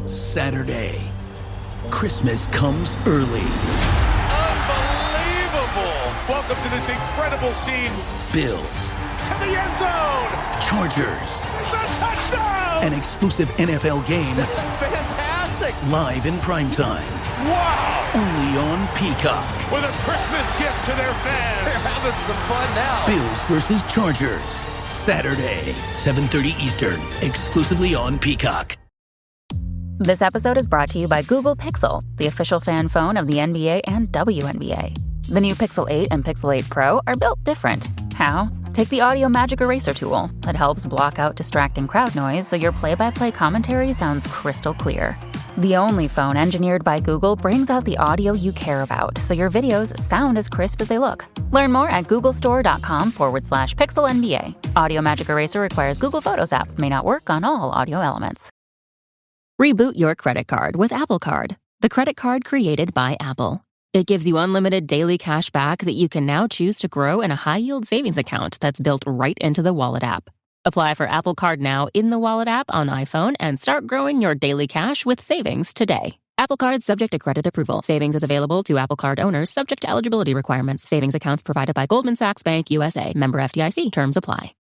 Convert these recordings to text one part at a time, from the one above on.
Saturday. Christmas comes early. Unbelievable! Welcome to this incredible scene. Bills. To the end zone! Chargers. It's a touchdown! An exclusive NFL game. That's fantastic! Live in primetime. Wow! Only on Peacock. With a Christmas gift to their fans. They're having some fun now. Bills versus Chargers. Saturday, 7:30 Eastern. Exclusively on Peacock. This episode is brought to you by Google Pixel, the official fan phone of the NBA and WNBA. The new Pixel 8 and Pixel 8 Pro are built different. How? Take the Audio Magic Eraser tool. It helps block out distracting crowd noise so your play-by-play commentary sounds crystal clear. The only phone engineered by Google brings out the audio you care about so your videos sound as crisp as they look. Learn more at googlestore.com/pixelnba. Audio Magic Eraser requires Google Photos app. May not work on all audio elements. Reboot your credit card with Apple Card, the credit card created by Apple. It gives you unlimited daily cash back that you can now choose to grow in a high-yield savings account that's built right into the Wallet app. Apply for Apple Card now in the Wallet app on iPhone and start growing your daily cash with savings today. Apple Card subject to credit approval. Savings is available to Apple Card owners subject to eligibility requirements. Savings accounts provided by Goldman Sachs Bank USA. Member FDIC. Terms apply.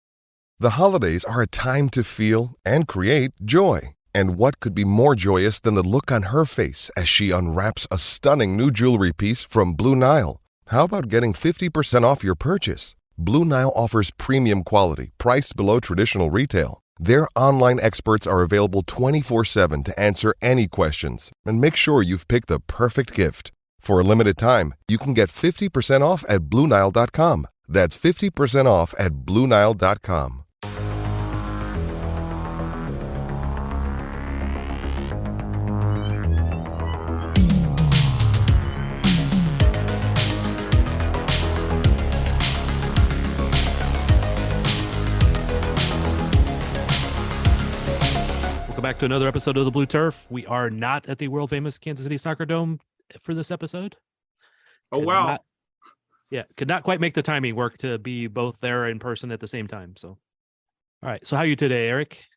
The holidays are a time to feel and create joy. And what could be more joyous than the look on her face as she unwraps a stunning new jewelry piece from Blue Nile? How about getting 50% off your purchase? Blue Nile offers premium quality, priced below traditional retail. Their online experts are available 24/7 to answer any questions and make sure you've picked the perfect gift. For a limited time, you can get 50% off at BlueNile.com. That's 50% off at BlueNile.com. Welcome back to another episode of the Blue Turf. We are not at the world famous Kansas City Soccer Dome for this episode. Oh, wow. Could not quite make the timing work to be both there in person at the same time. So, all right. So how are you today, Eric?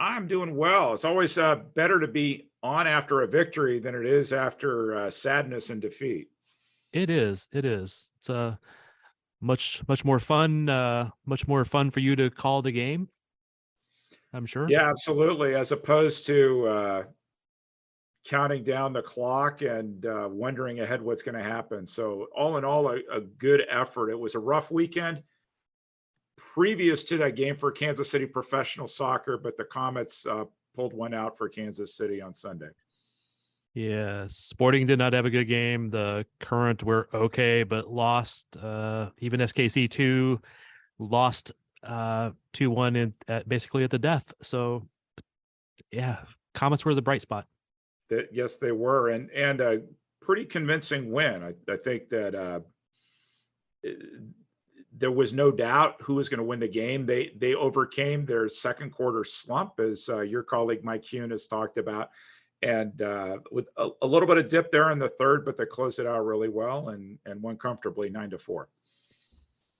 I'm doing well. It's always better to be on after a victory than it is after sadness and defeat. It is. It's much more fun. Much more fun for you to call the game, I'm sure. Yeah, absolutely. As opposed to counting down the clock and wondering ahead what's going to happen. So all in all, a good effort. It was a rough weekend previous to that game for Kansas City professional soccer, but the Comets pulled one out for Kansas City on Sunday. Yeah, Sporting did not have a good game. The Current were okay, but lost. Even SKC2 lost 2-1 basically at the death. So yeah, Comets were the bright spot. Yes, they were, and a pretty convincing win. I think that there was no doubt who was going to win the game. They overcame their second quarter slump, as your colleague Mike Hune has talked about, and with a little bit of dip there in the third, but they closed it out really well and won comfortably 9-4.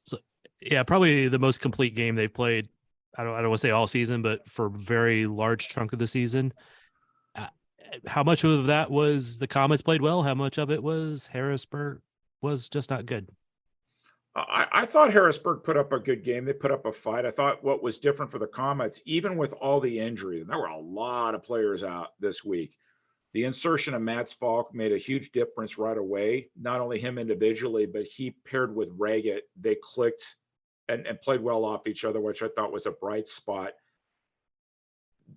So yeah, probably the most complete game they've played. I don't want to say all season, but for a very large chunk of the season. How much of that was the Comets played well? How much of it was Harrisburg was just not good? I thought Harrisburg put up a good game. They put up a fight. I thought what was different for the Comets, even with all the injuries, there were a lot of players out this week. The insertion of Mats Falk made a huge difference right away. Not only him individually, but he paired with Raggett. They clicked and played well off each other, which I thought was a bright spot.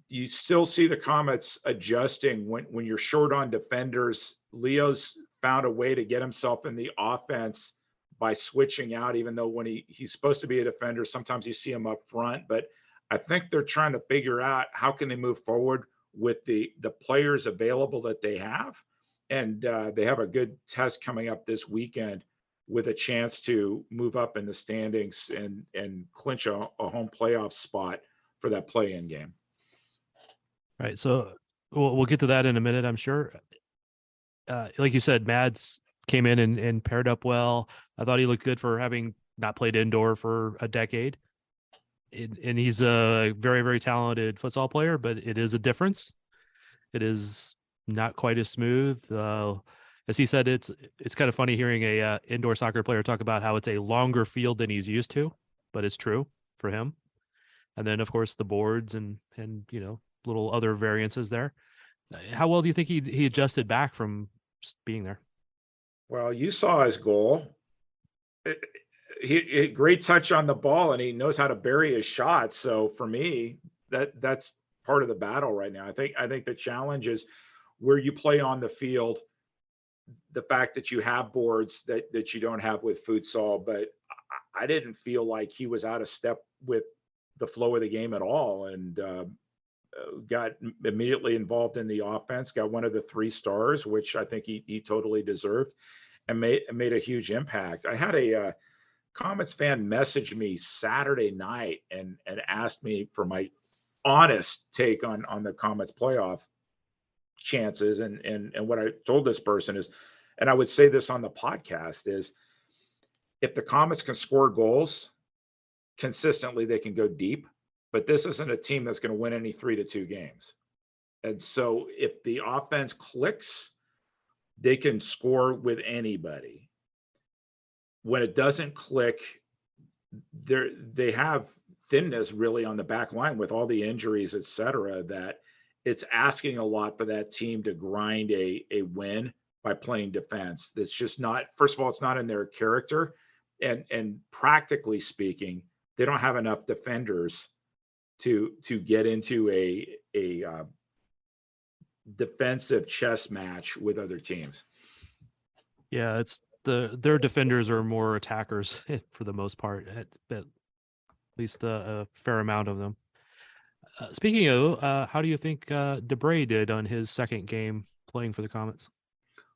You still see the Comets adjusting when you're short on defenders. Leo's found a way to get himself in the offense by switching out, even though when he's supposed to be a defender, sometimes you see him up front. But I think they're trying to figure out how can they move forward with the players available that they have. And they have a good test coming up this weekend with a chance to move up in the standings and clinch a home playoff spot for that play-in game. Right. So we'll get to that in a minute, I'm sure. Like you said, Mads came in and paired up well. I thought he looked good for having not played indoor for a decade. And he's a very, very talented futsal player, but it is a difference. It is not quite as smooth. As he said, it's kind of funny hearing a indoor soccer player talk about how it's a longer field than he's used to, but it's true for him. And then, of course, the boards and little other variances there. How well do you think he adjusted back from just being there? Well, you saw his goal. He great touch on the ball, and he knows how to bury his shots. So for me, that's part of the battle right now. I think the challenge is where you play on the field, the fact that you have boards that you don't have with futsal. But I didn't feel like he was out of step with the flow of the game at all, and got immediately involved in the offense. Got one of the 3 stars, which I think he totally deserved, and made a huge impact. I had a Comets fan message me Saturday night and asked me for my honest take on the Comets playoff chances. And what I told this person is, and I would say this on the podcast, is if the Comets can score goals consistently, they can go deep. But this isn't a team that's going to win any 3-2 games. And so if the offense clicks, they can score with anybody. When it doesn't click, they have thinness really on the back line with all the injuries, et cetera, that it's asking a lot for that team to grind a win by playing defense. That's just not, first of all, it's not in their character. And practically speaking, they don't have enough defenders to get into a defensive chess match with other teams. Yeah, it's their defenders are more attackers for the most part, at least a fair amount of them. Speaking of, how do you think Debray did on his second game playing for the Comets?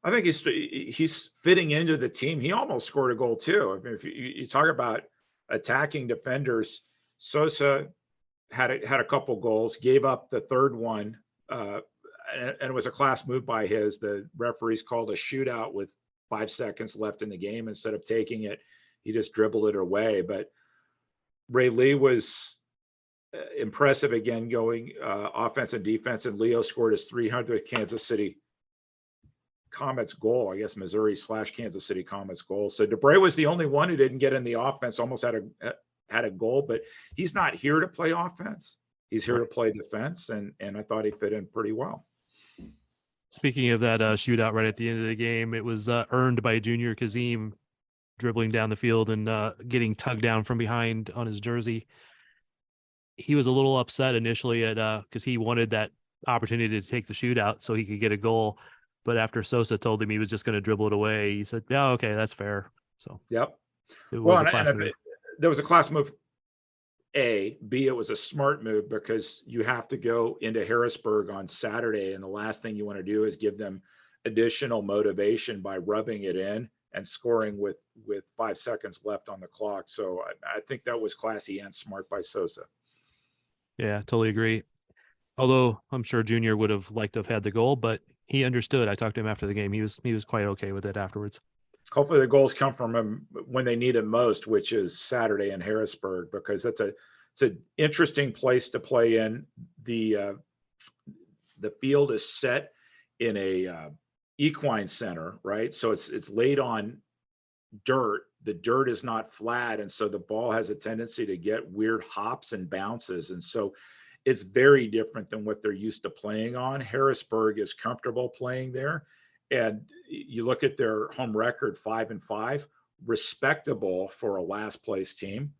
I think he's fitting into the team. He almost scored a goal too. I mean, if you talk about attacking defenders, Sosa had a couple goals, gave up the third one, and it was a class move by his. The referees called a shootout with 5 seconds left in the game. Instead of taking it, he just dribbled it away. But Ray Lee was impressive again, going offense and defense, and Leo scored his 300th Kansas City Comets goal, I guess Missouri/Kansas City Comets goal. So Debray was the only one who didn't get in the offense, almost had a goal, but he's not here to play offense. He's here to play defense, and I thought he fit in pretty well. Speaking of that shootout right at the end of the game, it was earned by Junior Kazim dribbling down the field and getting tugged down from behind on his jersey. He was a little upset initially because he wanted that opportunity to take the shootout so he could get a goal. But after Sosa told him he was just going to dribble it away, he said, "Yeah, okay, that's fair." So yep, it was a class move. There was a class move. B, it was a smart move because you have to go into Harrisburg on Saturday, and the last thing you want to do is give them additional motivation by rubbing it in and scoring with 5 seconds left on the clock. So I think that was classy and smart by Sosa. Yeah, totally agree. Although I'm sure Junior would have liked to have had the goal, but he understood. I talked to him after the game. He was quite okay with it afterwards. Hopefully the goals come from him when they need it most, which is Saturday in Harrisburg, because it's an interesting place to play in. The field is set in a equine center, right? So it's laid on dirt. The dirt is not flat, and so the ball has a tendency to get weird hops and bounces, and so it's very different than what they're used to playing on. Harrisburg is comfortable playing there. And you look at their home record, 5-5, respectable for a last place team.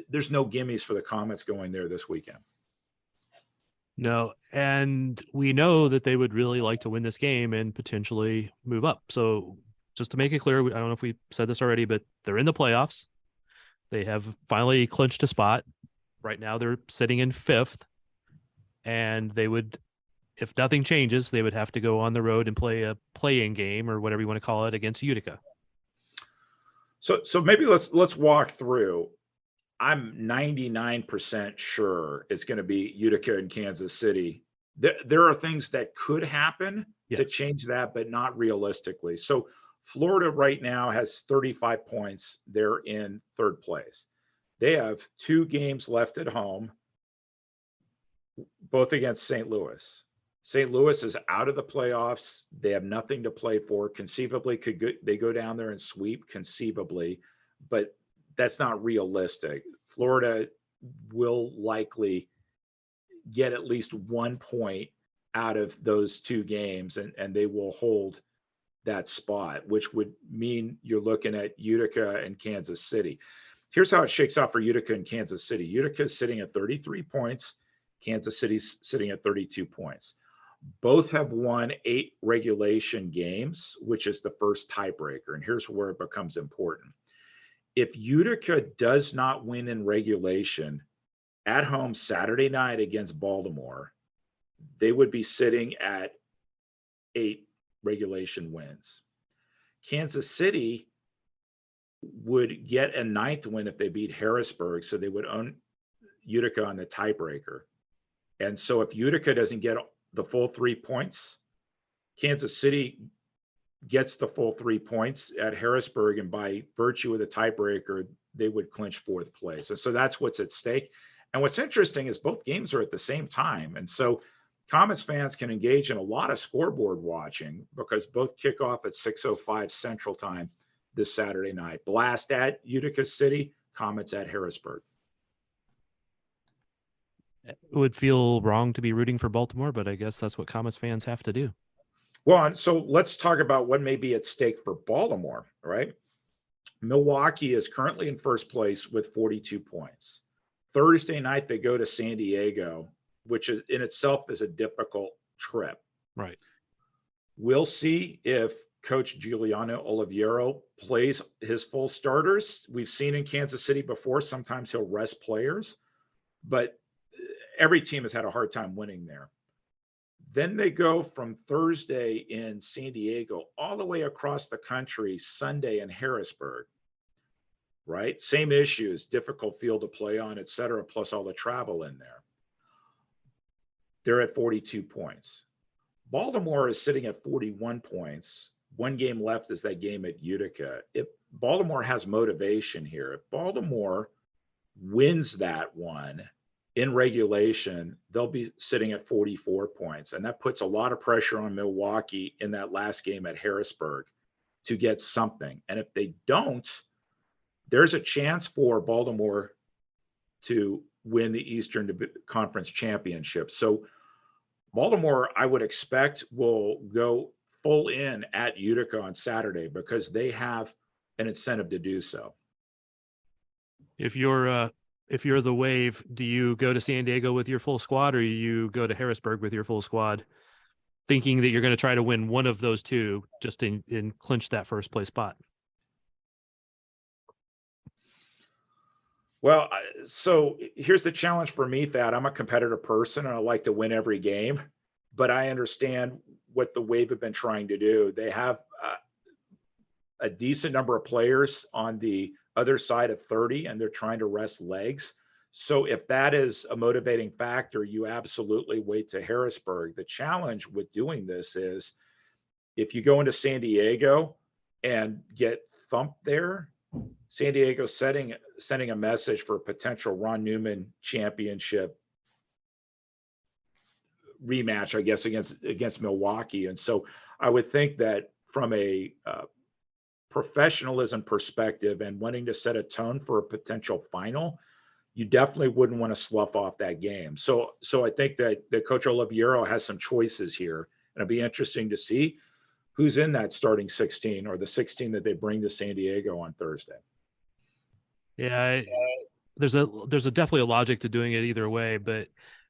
There's no gimmies for the Comets going there this weekend. No, and we know that they would really like to win this game and potentially move up. So just to make it clear, I don't know if we said this already, but they're in the playoffs. They have finally clinched a spot. Right now they're sitting in 5th, and they would, if nothing changes, they would have to go on the road and play a play-in game or whatever you want to call it against Utica. So maybe let's walk through. I'm 99% sure it's going to be Utica and Kansas City. There are things that could happen to change that, but not realistically. So Florida right now has 35 points. They're in 3rd place. They have 2 games left at home, both against St. Louis. St. Louis is out of the playoffs. They have nothing to play for. Conceivably, they go down there and sweep? Conceivably, but that's not realistic. Florida will likely get at least 1 point out of those two games, and they will hold that spot, which would mean you're looking at Utica and Kansas City. Here's how it shakes out for Utica and Kansas City. Utica is sitting at 33 points. Kansas City's sitting at 32 points. Both have won 8 regulation games, which is the first tiebreaker. And here's where it becomes important. If Utica does not win in regulation at home Saturday night against Baltimore, they would be sitting at 8 regulation wins. Kansas City would get a 9th win if they beat Harrisburg, so they would own Utica on the tiebreaker. And so if Utica doesn't get the full 3 points, Kansas City gets the full 3 points at Harrisburg, and by virtue of the tiebreaker, they would clinch 4th place. And so that's what's at stake. And what's interesting is both games are at the same time. And so Comets fans can engage in a lot of scoreboard watching because both kick off at 6:05 Central Time this Saturday night. Blast at Utica City, Comets at Harrisburg. It would feel wrong to be rooting for Baltimore, but I guess that's what Comets fans have to do. Well, so let's talk about what may be at stake for Baltimore, right? Milwaukee is currently in first place with 42 points. Thursday night, they go to San Diego, which is in itself is a difficult trip. Right. We'll see if Coach Giuliano Oliviero plays his full starters. We've seen in Kansas City before, sometimes he'll rest players, but every team has had a hard time winning there. Then they go from Thursday in San Diego all the way across the country, Sunday in Harrisburg, right? Same issues, difficult field to play on, et cetera, plus all the travel in there. They're at 42 points. Baltimore is sitting at 41 points. 1 game left is that game at Utica. If Baltimore has motivation here, if Baltimore wins that one in regulation, they'll be sitting at 44 points. And that puts a lot of pressure on Milwaukee in that last game at Harrisburg to get something. And if they don't, there's a chance for Baltimore to win the Eastern Conference Championship. So Baltimore, I would expect, will go full in at Utica on Saturday because they have an incentive to do so. If you're the Wave, do you go to San Diego with your full squad, or you go to Harrisburg with your full squad, thinking that you're going to try to win one of those two just in clinch that first place spot? Well, so here's the challenge for me, Thad. I'm a competitive person and I like to win every game, but I understand what the Wave have been trying to do. They have a decent number of players on the other side of 30, and they're trying to rest legs. So if that is a motivating factor, you absolutely wait to Harrisburg. The challenge with doing this is if you go into San Diego and get thumped there, San Diego sending a message for a potential Ron Newman championship rematch, I guess, against Milwaukee. And so I would think that from a professionalism perspective and wanting to set a tone for a potential final, you definitely wouldn't want to slough off that game. So I think that Coach Oliviero has some choices here, and it'll be interesting to see who's in that starting 16 or the 16 that they bring to San Diego on Thursday. Yeah, there's definitely a logic to doing it either way, but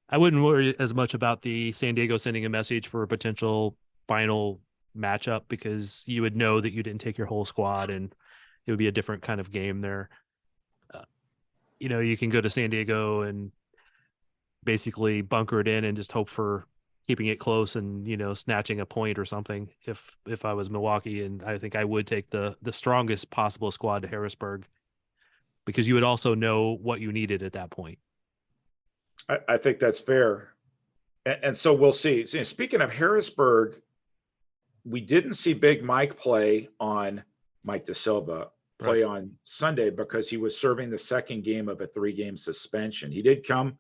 I wouldn't worry as much about the San Diego sending a message for a potential final matchup because you would know that you didn't take your whole squad and it would be a different kind of game there. You can go to San Diego and basically bunker it in and just hope for keeping it close and, snatching a point or something. If I was Milwaukee, and I think I would take the strongest possible squad to Harrisburg because you would also know what you needed at that point. I think that's fair. And so we'll see. Speaking of Harrisburg, we didn't see Big Mike play on Mike DeSilva play on Sunday because he was serving the second game of a 3-game suspension. He did come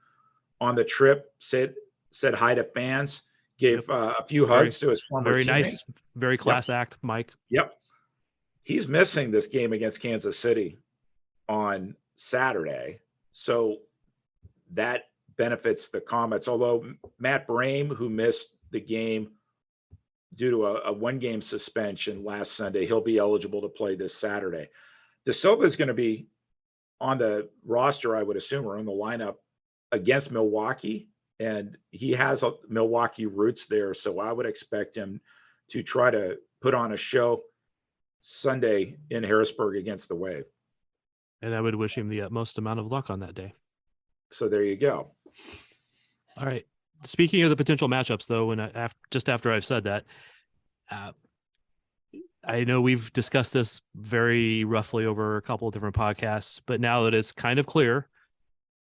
on the trip, said hi to fans, gave a few hugs to his former very teammates. nice, very class act, Mike. Yep. He's missing this game against Kansas City on Saturday. So that benefits the Comets. Although Matt Brame, who missed the game due to a one-game suspension last Sunday, he'll be eligible to play this Saturday. De Silva is going to be on the roster, I would assume, or in the lineup against Milwaukee. And he has Milwaukee roots there. So I would expect him to try to put on a show Sunday in Harrisburg against the Wave. And I would wish him the utmost amount of luck on that day. So there you go. All right. Speaking of the potential matchups, though, and just after I've said that, I know we've discussed this very roughly over a couple of different podcasts, but now that it's kind of clear,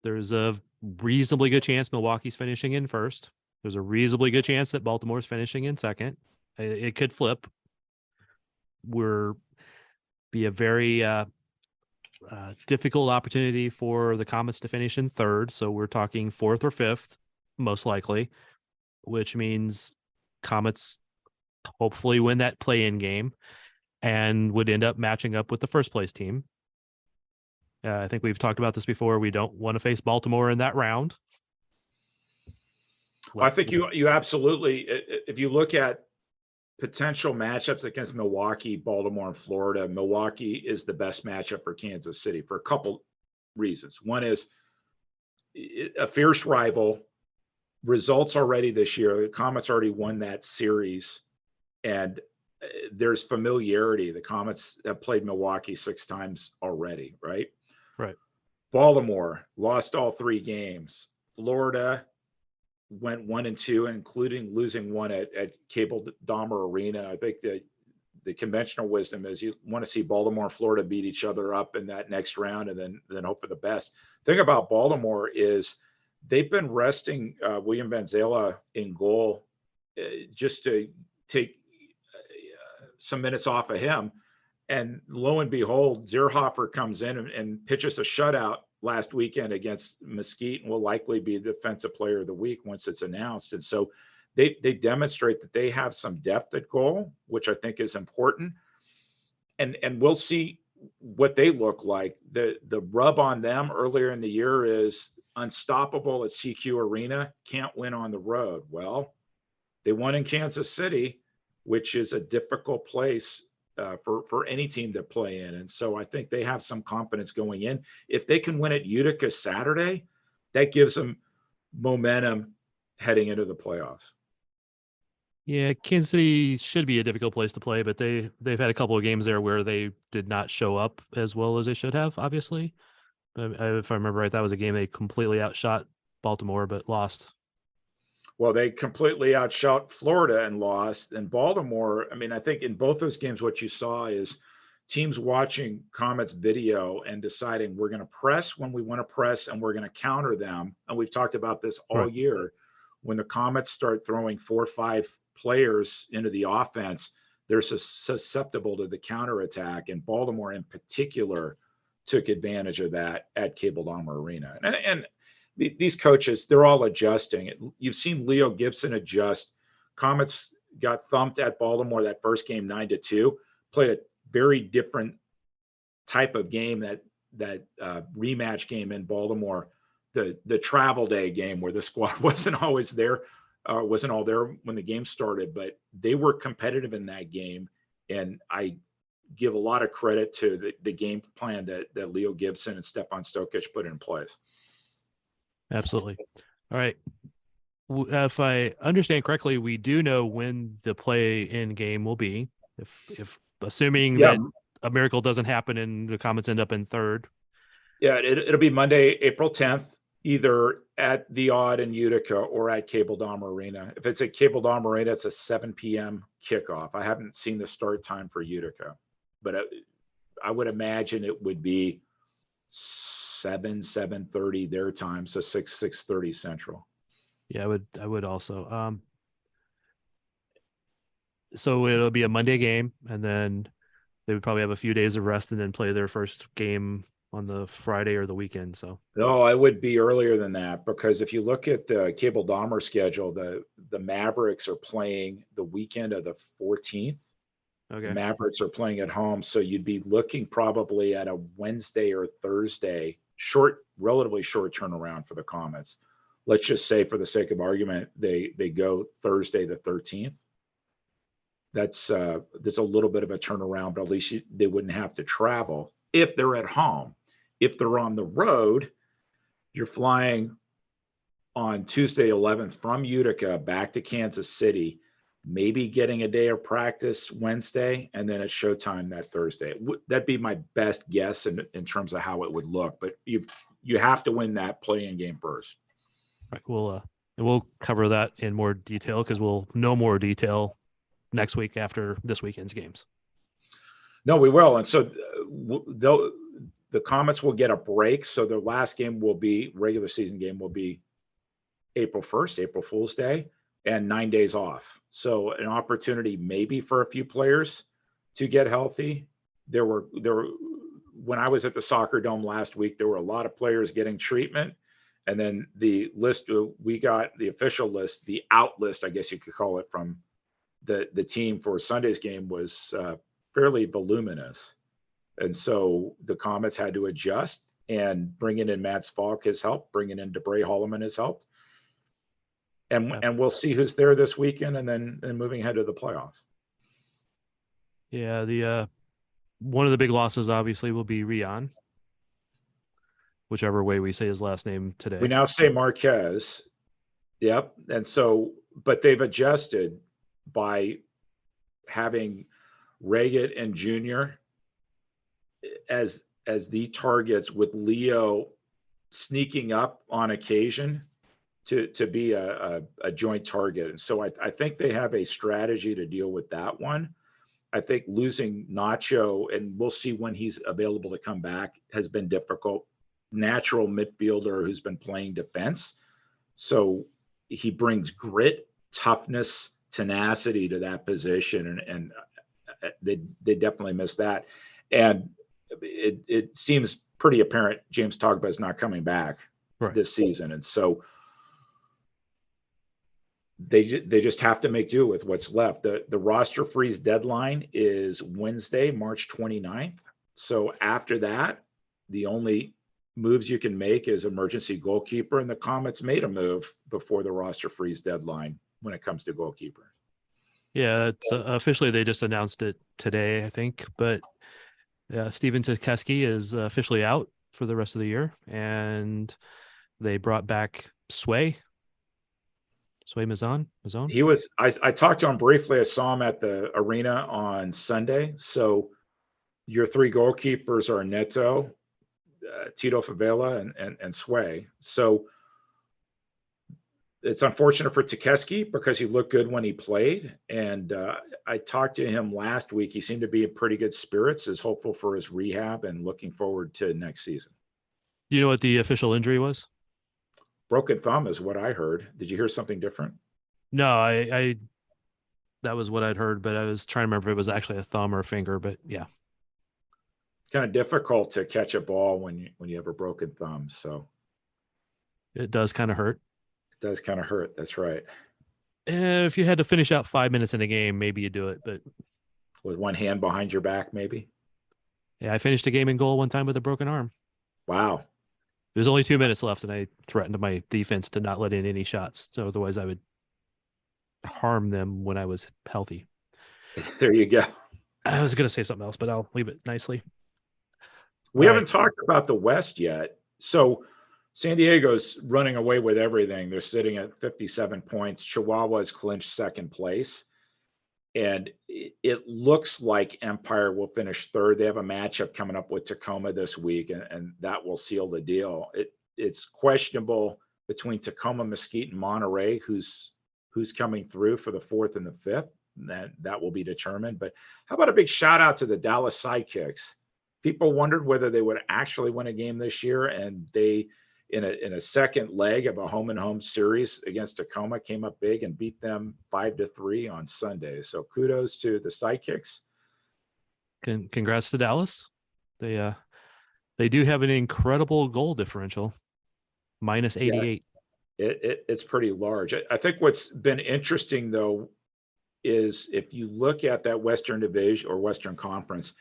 there's a reasonably good chance Milwaukee's finishing in first. There's a reasonably good chance that Baltimore's finishing in second. It could flip. Be a very difficult opportunity for the Comets to finish in third. So we're talking fourth or fifth, most likely, which means Comets hopefully win that play-in game and would end up matching up with the first place team. I think we've talked about this before. We don't want to face Baltimore in that round. I think you absolutely, if you look at potential matchups against Milwaukee, Baltimore, and Florida, Milwaukee is the best matchup for Kansas City for a couple reasons. One is a fierce rival, results already this year. The Comets already won that series, and there's familiarity. The Comets have played Milwaukee 6 times already, right? Right. Baltimore lost all 3 games. Florida went 1-2, including losing one at Cable Dahmer Arena. I think that the conventional wisdom is you want to see Baltimore and Florida beat each other up in that next round, and then hope for the best. Thing about Baltimore is they've been resting William Vanzela in goal just to take some minutes off of him. And lo and behold, Zierhofer comes in and pitches a shutout last weekend against Mesquite and will likely be the defensive player of the week once it's announced. And so they demonstrate that they have some depth at goal, which I think is important. And we'll see what they look like. The rub on them earlier in the year is unstoppable at CQ Arena, can't win on the road. Well, they won in Kansas City, which is a difficult place for any team to play in. And so I think they have some confidence going in. If they can win at Utica Saturday, that gives them momentum heading into the playoffs. Yeah, Kansas City should be a difficult place to play, but they've had a couple of games there where they did not show up as well as they should have, obviously. If I remember right, that was a game they completely outshot Baltimore, but lost. Well, they completely outshot Florida and lost. And Baltimore, I mean, I think in both those games, what you saw is teams watching Comets video and deciding we're going to press when we want to press and we're going to counter them. And we've talked about this all year. When the Comets start throwing 4 or 5 players into the offense, they're susceptible to the counterattack. And Baltimore in particular took advantage of that at Cable Dahmer Arena. And these coaches, they're all adjusting. You've seen Leo Gibson adjust. Comets got thumped at Baltimore that first game 9-2, played a very different type of game, that rematch game in Baltimore, the travel day game where the squad wasn't always there, wasn't all there when the game started, but they were competitive in that game. And I give a lot of credit to the game plan that Leo Gibson and Stefan Stokic put in place. Absolutely. All right. If I understand correctly, we do know when the play-in game will be. If assuming that a miracle doesn't happen and the Comets end up in third. Yeah, it'll be Monday, April 10th, either at the Odd in Utica or at Cable Dahmer Arena. If it's at Cable Dahmer Arena, it's a 7 p.m. kickoff. I haven't seen the start time for Utica, but I would imagine it would be 7:30 their time, so 6:30 Central. Yeah, I would also. So it'll be a Monday game, and then they would probably have a few days of rest and then play their first game on the Friday or the weekend. So No, I would be earlier than that, because if you look at the Cable Dahmer schedule, the Mavericks are playing the weekend of the 14th. The okay, Mavericks are playing at home, so you'd be looking probably at a Wednesday or Thursday, relatively short turnaround for the Comets. Let's just say, for the sake of argument, they go Thursday the 13th. That's there's a little bit of a turnaround, but at least they wouldn't have to travel if they're at home. If they're on the road, you're flying on Tuesday 11th from Utica back to Kansas City, maybe getting a day of practice Wednesday, and then it's showtime that Thursday. That'd be my best guess in terms of how it would look. But you have to win that play-in game first. right. We'll cover that in more detail because we'll know more detail next week after this weekend's games. No, we will. And so the Comets will get a break. So their last game will be, regular season game will be April 1st, April Fool's Day, and 9 days off. So an opportunity maybe for a few players to get healthy. There were when I was at the Soccer Dome last week, there were a lot of players getting treatment. And then the list, we got the official list, the out list, I guess you could call it, from the team for Sunday's game was fairly voluminous. And so the Comets had to adjust, and bringing in Matt Falk has helped. Bringing in DeBray Holloman has helped. And we'll see who's there this weekend, and then moving ahead to the playoffs. Yeah, the one of the big losses obviously will be Rian, whichever way we say his last name today. We now say Marquez. Yep. And so, but they've adjusted by having Reggett and Junior as the targets, with Leo sneaking up on occasion to be a joint target. And so I think they have a strategy to deal with that one. I think losing Nacho, and we'll see when he's available to come back, has been difficult. Natural midfielder who's been playing defense. So he brings grit, toughness, tenacity to that position. And they definitely miss that. And it seems pretty apparent James Togba is not coming back this season. And so they just have to make do with what's left. The roster freeze deadline is Wednesday, March 29th. So after that, the only moves you can make is emergency goalkeeper, and the Comets made a move before the roster freeze deadline when it comes to goalkeeper. Yeah, it's officially they just announced it today, I think. But Steven Tedeschi is officially out for the rest of the year, and they brought back Sway Mazon. He was. I talked to him briefly. I saw him at the arena on Sunday. So your three goalkeepers are Neto, Tito Favela, and Sway. So it's unfortunate for Tedeschi because he looked good when he played. And I talked to him last week. He seemed to be in pretty good spirits, is hopeful for his rehab, and looking forward to next season. Do you know what the official injury was? Broken thumb is what I heard. Did you hear something different? No, I that was what I'd heard, but I was trying to remember if it was actually a thumb or a finger. But yeah, it's kind of difficult to catch a ball when you have a broken thumb. So it does kind of hurt. It does kind of hurt. That's right. If you had to finish out 5 minutes in a game, maybe you do it. But with one hand behind your back, maybe. Yeah, I finished a game in goal one time with a broken arm. Wow. There's only 2 minutes left, and I threatened my defense to not let in any shots. So otherwise I would harm them when I was healthy. There you go. I was going to say something else, but I'll leave it nicely. We haven't talked about the West yet. So San Diego's running away with everything. They're sitting at 57 points. Chihuahua's clinched second place. And it looks like Empire will finish third. They have a matchup coming up with Tacoma this week, and that will seal the deal. It's questionable between Tacoma, Mesquite, and Monterey who's coming through for the fourth and the fifth. That will be determined. But how about a big shout out to the Dallas Sidekicks? People wondered whether they would actually win a game this year, and they, in a second leg of a home-and-home series against Tacoma, came up big and beat them 5-3 on Sunday. So kudos to the Sidekicks. Congrats to Dallas. They They do have an incredible goal differential, minus 88. It's pretty large. I think what's been interesting though is if you look at that Western Division or Western Conference,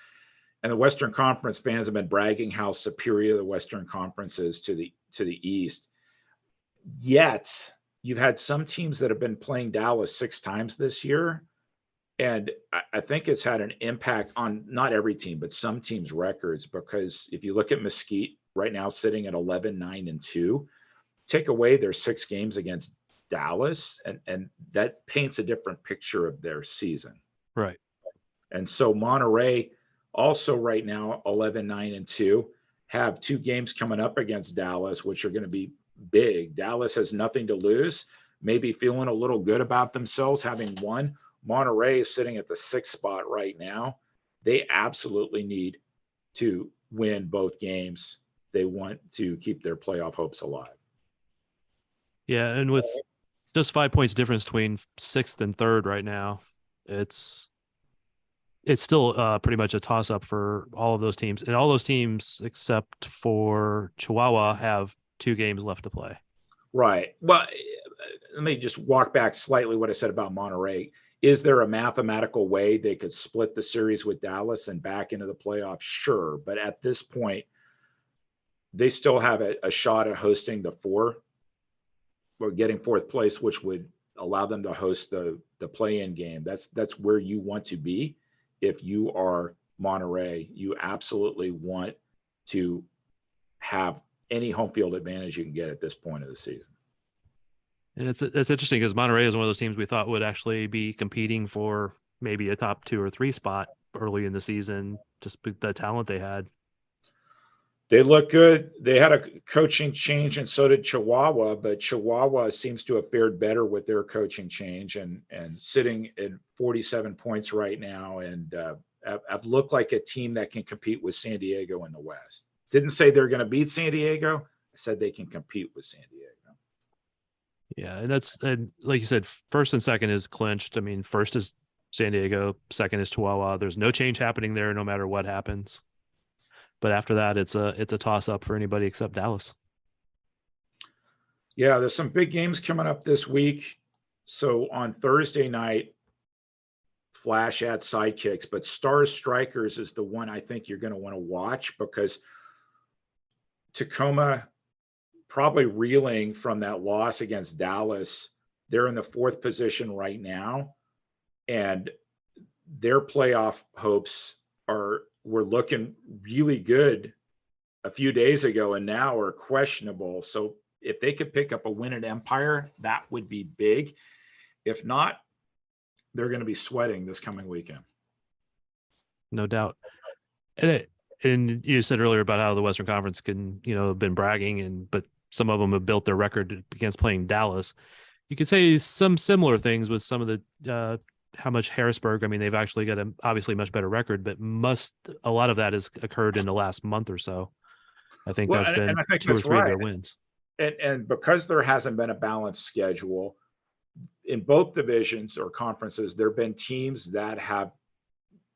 and the Western Conference fans have been bragging how superior the Western Conference is to the East. Yet you've had some teams that have been playing Dallas 6 times this year. And I think it's had an impact on not every team, but some teams' records, because if you look at Mesquite right now sitting at 11-9-2, take away their 6 games against Dallas, and that paints a different picture of their season. Right. And so Monterey also right now 11-9-2, have 2 games coming up against Dallas, which are going to be big. Dallas has nothing to lose, maybe feeling a little good about themselves having won. Monterey is sitting at the 6th spot right now. They absolutely need to win both games. They want to keep their playoff hopes alive. Yeah, and with just 5 points difference between 6th and 3rd right now, it's still pretty much a toss-up for all of those teams. And all those teams, except for Chihuahua, have 2 games left to play. Right. Well, let me just walk back slightly what I said about Monterey. Is there a mathematical way they could split the series with Dallas and back into the playoffs? Sure. But at this point, they still have a shot at hosting the 4 or getting 4th place, which would allow them to host the play-in game. That's where you want to be. If you are Monterey, you absolutely want to have any home field advantage you can get at this point of the season. And it's interesting because Monterey is one of those teams we thought would actually be competing for maybe a top 2 or 3 spot early in the season, just the talent they had. They look good. They had a coaching change, and so did Chihuahua, but Chihuahua seems to have fared better with their coaching change and sitting at 47 points right now, and have looked like a team that can compete with San Diego in the West. Didn't say they're going to beat San Diego. I said they can compete with San Diego. Yeah, and like you said, 1st and 2nd is clinched. I mean, 1st is San Diego, 2nd is Chihuahua. There's no change happening there, no matter what happens. But after that, it's a toss-up for anybody except Dallas. Yeah, there's some big games coming up this week. So on Thursday night, flash at sidekicks, but Stars Strikers is the one I think you're going to want to watch, because Tacoma probably reeling from that loss against Dallas. They're in the 4th position right now, and their playoff hopes were looking really good a few days ago and now are questionable. So if they could pick up a win at Empire, that would be big. If not, they're going to be sweating this coming weekend. No doubt. And you said earlier about how the Western Conference can, have been bragging, but some of them have built their record against playing Dallas. You could say some similar things with some of the how much Harrisburg. I mean, they've actually got obviously much better record, but a lot of that has occurred in the last month or so. I think that's been and I think 2 or 3 of their wins. And because there hasn't been a balanced schedule in both divisions or conferences, there have been teams that have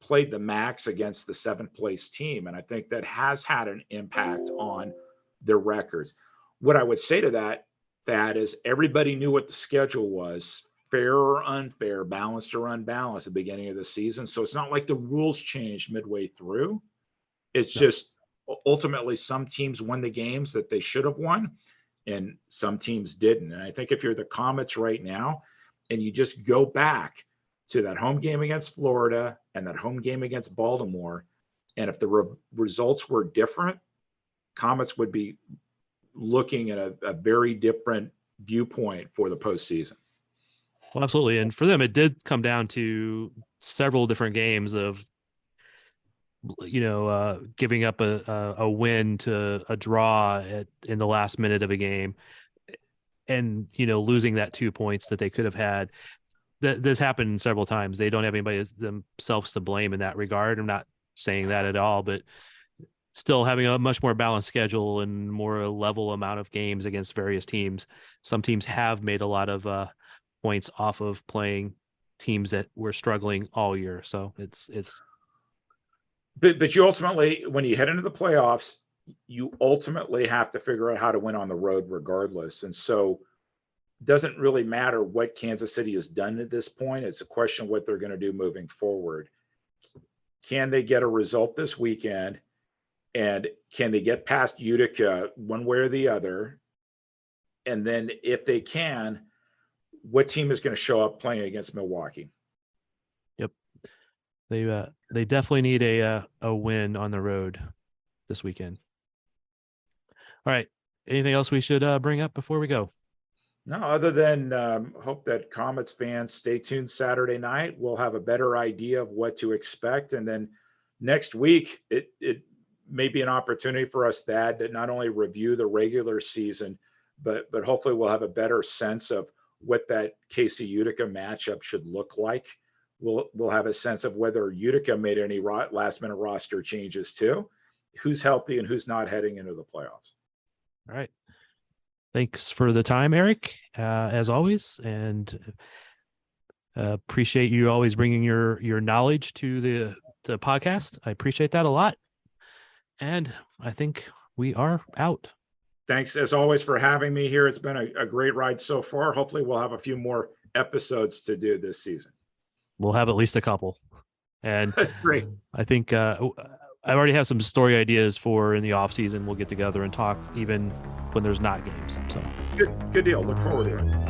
played the max against the 7th place team. And I think that has had an impact on their records. What I would say to that is everybody knew what the schedule was, fair or unfair, balanced or unbalanced at the beginning of the season. So it's not like the rules changed midway through. It's just ultimately some teams won the games that they should have won, and some teams didn't. And I think if you're the Comets right now and you just go back to that home game against Florida and that home game against Baltimore, and if the results were different, Comets would be looking at a very different viewpoint for the postseason. Well, absolutely. And for them, it did come down to several different games of, giving up a win to a draw in the last minute of a game, and, losing that 2 points that they could have had. This happened several times. They don't have anybody themselves to blame in that regard. I'm not saying that at all, but still having a much more balanced schedule and more level amount of games against various teams. Some teams have made a lot of points off of playing teams that were struggling all year. So it's. But you ultimately, when you head into the playoffs, you ultimately have to figure out how to win on the road regardless. And so it doesn't really matter what Kansas City has done at this point. It's a question of what they're going to do moving forward. Can they get a result this weekend? And can they get past Utica one way or the other? And then if they can, what team is going to show up playing against Milwaukee? Yep. They definitely need a win on the road this weekend. All right. Anything else we should bring up before we go? No, other than hope that Comets fans stay tuned Saturday night. We'll have a better idea of what to expect. And then next week, it may be an opportunity for us, Thad, to not only review the regular season, but hopefully we'll have a better sense of what that KC Utica matchup should look like. We'll have a sense of whether Utica made any last minute roster changes too, who's healthy and who's not heading into the playoffs. All right. Thanks for the time, Eric, as always, and appreciate you always bringing your knowledge to the podcast. I appreciate that a lot. And I think we are out. Thanks, as always, for having me here. It's been a great ride so far. Hopefully we'll have a few more episodes to do this season. We'll have at least a couple. And great. I think I already have some story ideas for in the off season. We'll get together and talk even when there's not games. So Good deal. Look forward to it.